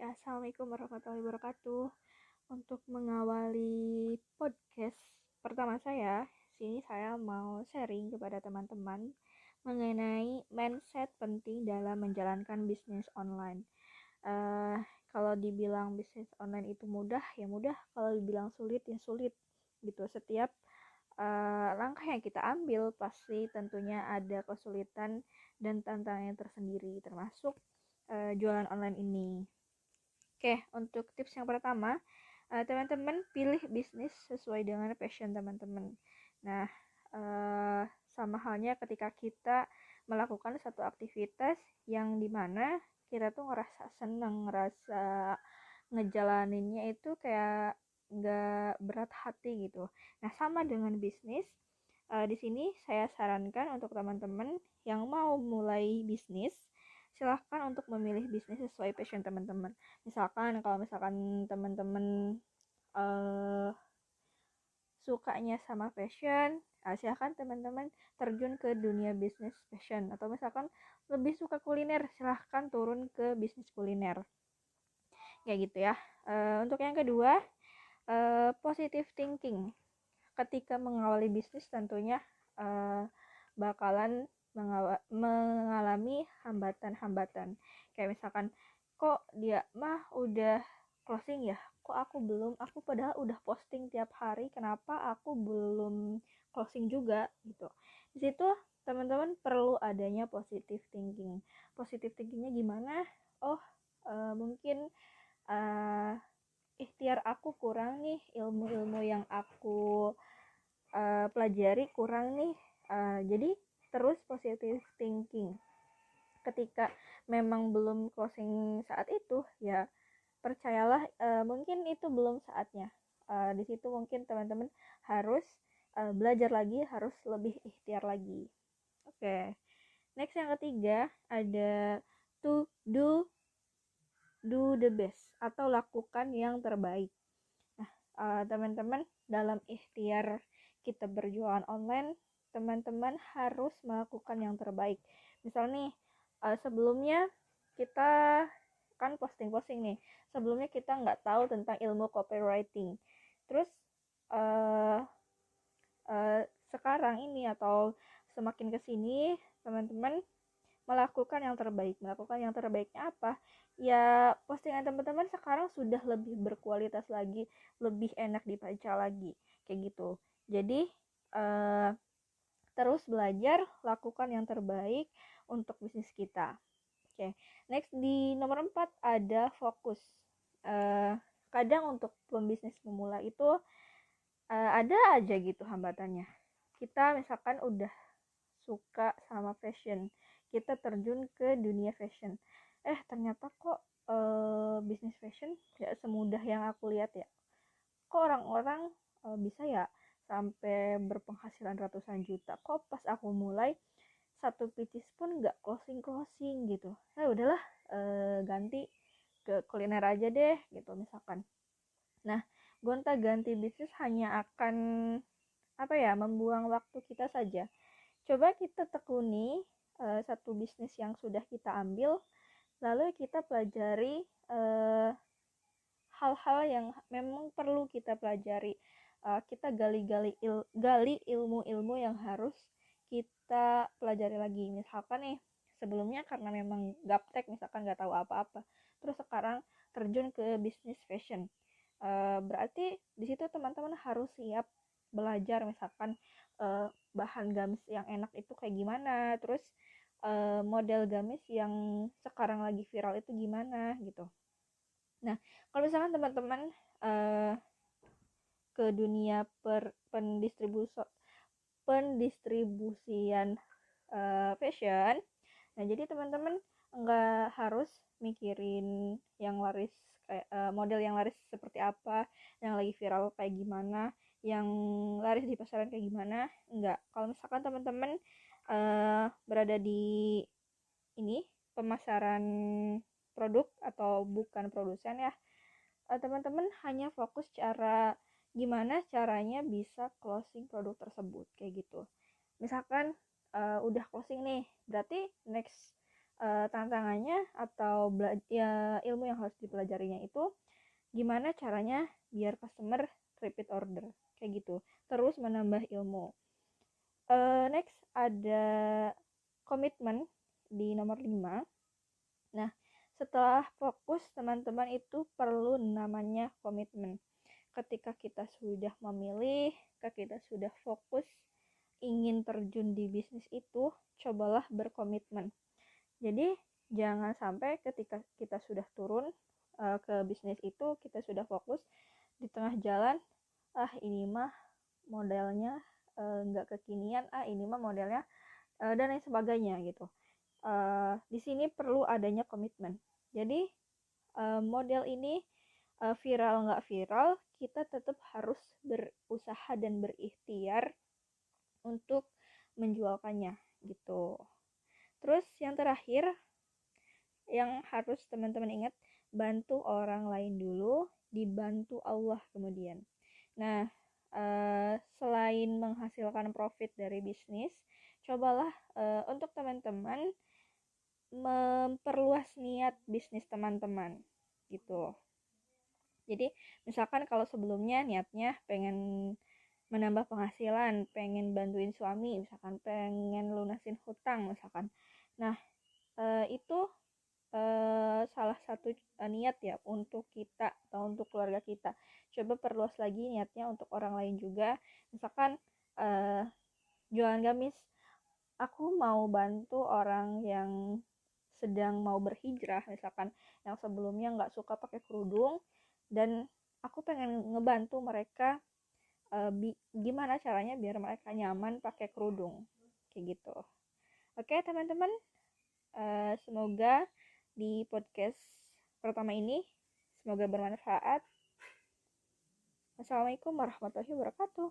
Assalamualaikum warahmatullahi wabarakatuh. Untuk mengawali podcast pertama saya, sini saya mau sharing kepada teman-teman mengenai mindset penting dalam menjalankan bisnis online. Eh, Kalau dibilang bisnis online itu mudah, ya mudah. Kalau dibilang sulit, ya sulit. Gitu. Setiap langkah yang kita ambil pasti tentunya ada kesulitan dan tantangan tersendiri, termasuk jualan online ini. Oke, untuk tips yang pertama, teman-teman pilih bisnis sesuai dengan passion teman-teman. Nah, uh, sama halnya ketika kita melakukan satu aktivitas yang dimana kita tuh ngerasa seneng, ngerasa ngejalaninnya itu kayak nggak berat hati gitu. Nah, sama dengan bisnis, di sini saya sarankan untuk teman-teman yang mau mulai bisnis, silahkan untuk memilih bisnis sesuai passion teman-teman. Misalkan kalau misalkan teman-teman uh, sukanya sama fashion, silahkan teman-teman terjun ke dunia bisnis fashion. Atau misalkan lebih suka kuliner, silahkan turun ke bisnis kuliner. Kayak gitu ya. Untuk yang kedua, positive thinking. Ketika mengawali bisnis tentunya bakalan mengalami hambatan-hambatan. Kayak misalkan, kok dia mah udah closing ya, kok aku belum, aku padahal udah posting tiap hari, kenapa aku belum closing juga gitu. Di situ teman-teman perlu adanya positive thinking. Positive thinkingnya gimana? Mungkin uh, ikhtiar aku kurang nih, ilmu-ilmu yang aku pelajari kurang nih. Jadi terus positive thinking. Ketika memang belum closing saat itu, ya percayalah, mungkin itu belum saatnya. Di situ mungkin teman-teman harus belajar lagi, harus lebih ikhtiar lagi. Oke. Next yang ketiga ada to do the best atau lakukan yang terbaik. Nah, teman-teman, dalam ikhtiar kita berjualan online, teman-teman harus melakukan yang terbaik. Misal nih, sebelumnya kita kan posting-posting nih. Sebelumnya kita nggak tahu tentang ilmu copywriting. Terus uh, sekarang ini atau semakin kesini, teman-teman melakukan yang terbaik. Melakukan yang terbaiknya apa? Ya, postingan teman-teman sekarang sudah lebih berkualitas lagi, lebih enak dibaca lagi, kayak gitu. Jadi terus belajar, lakukan yang terbaik untuk bisnis kita. Oke, next di nomor 4 ada fokus. Kadang untuk pembisnis pemula itu ada aja gitu hambatannya. Kita misalkan udah suka sama fashion, kita terjun ke dunia fashion, ternyata kok bisnis fashion gak semudah yang aku lihat ya, kok orang-orang bisa ya sampai berpenghasilan ratusan juta, kok pas aku mulai satu pieces pun gak closing gitu. Udahlah, ganti ke kuliner aja deh gitu misalkan. Nah, gonta ganti bisnis hanya akan membuang waktu kita saja. Coba kita tekuni satu bisnis yang sudah kita ambil, lalu kita pelajari hal-hal yang memang perlu kita pelajari. Kita gali ilmu-ilmu yang harus kita pelajari lagi. Misalkan nih, sebelumnya karena memang gaptek, misalkan nggak tahu apa-apa, terus sekarang terjun ke bisnis fashion. Berarti di situ teman-teman harus siap belajar, misalkan bahan gamis yang enak itu kayak gimana, terus model gamis yang sekarang lagi viral itu gimana gitu. Nah, kalau misalkan teman-teman ke dunia pendistribusian fashion, nah jadi teman-teman nggak harus mikirin yang laris kayak model yang laris seperti apa, yang lagi viral kayak gimana, yang laris di pasaran kayak gimana. Enggak, kalau misalkan teman-teman berada di ini pemasaran produk atau bukan produsen ya, teman-teman hanya fokus gimana caranya bisa closing produk tersebut kayak gitu. Misalkan udah closing nih, berarti next tantangannya atau ilmu yang harus dipelajarinya itu gimana caranya biar customer repeat order kayak gitu, terus menambah ilmu. Next ada komitmen di nomor 5. Nah, setelah fokus, teman-teman itu perlu namanya komitmen. Ketika kita sudah memilih, ketika kita sudah fokus ingin terjun di bisnis itu, cobalah berkomitmen. Jadi jangan sampai ketika kita sudah turun ke bisnis itu, kita sudah fokus, di tengah jalan, ini mah modelnya nggak kekinian, ini mah modelnya dan lain sebagainya gitu. Di sini perlu adanya komitmen. Jadi model ini viral nggak viral, kita tetap harus berusaha dan berikhtiar untuk menjualkannya gitu. Terus yang terakhir yang harus teman-teman ingat, bantu orang lain dulu, dibantu Allah kemudian. Nah, selain menghasilkan profit dari bisnis, cobalah untuk teman-teman memperluas niat bisnis teman-teman gitu. Jadi misalkan kalau sebelumnya niatnya pengen menambah penghasilan, pengen bantuin suami, misalkan pengen lunasin hutang misalkan. Nah, itu salah satu niat ya untuk kita atau untuk keluarga kita. Coba perluas lagi niatnya untuk orang lain juga. Misalkan jualan gamis, aku mau bantu orang yang sedang mau berhijrah, misalkan yang sebelumnya nggak suka pakai kerudung, dan aku pengen ngebantu mereka gimana caranya biar mereka nyaman pakai kerudung kayak gitu. Oke teman-teman, semoga di podcast pertama ini semoga bermanfaat. Wassalamualaikum warahmatullahi wabarakatuh.